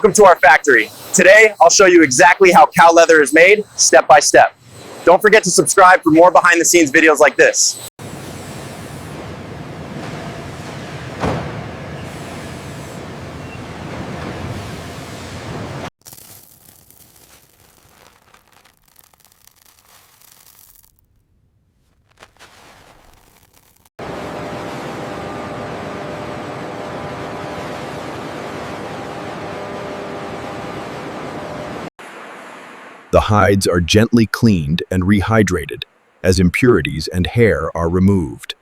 Welcome to our factory. Today, I'll show you exactly how cow leather is made, step by step. Don't forget to subscribe for more behind the scenes videos like this. The hides are gently cleaned and rehydrated, as impurities and hair are removed.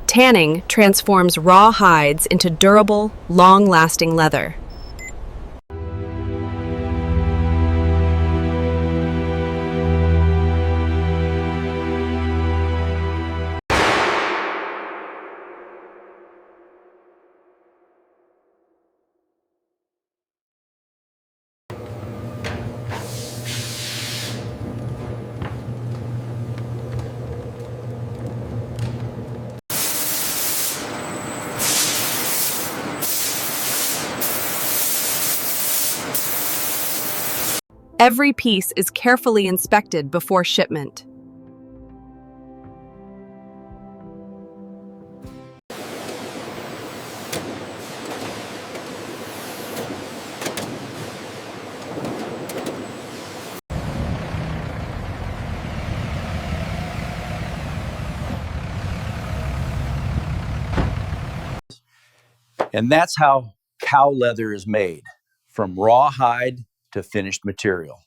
Tanning transforms raw hides into durable, long-lasting leather. Every piece is carefully inspected before shipment. And that's how cow leather is made, from raw hide to finished material.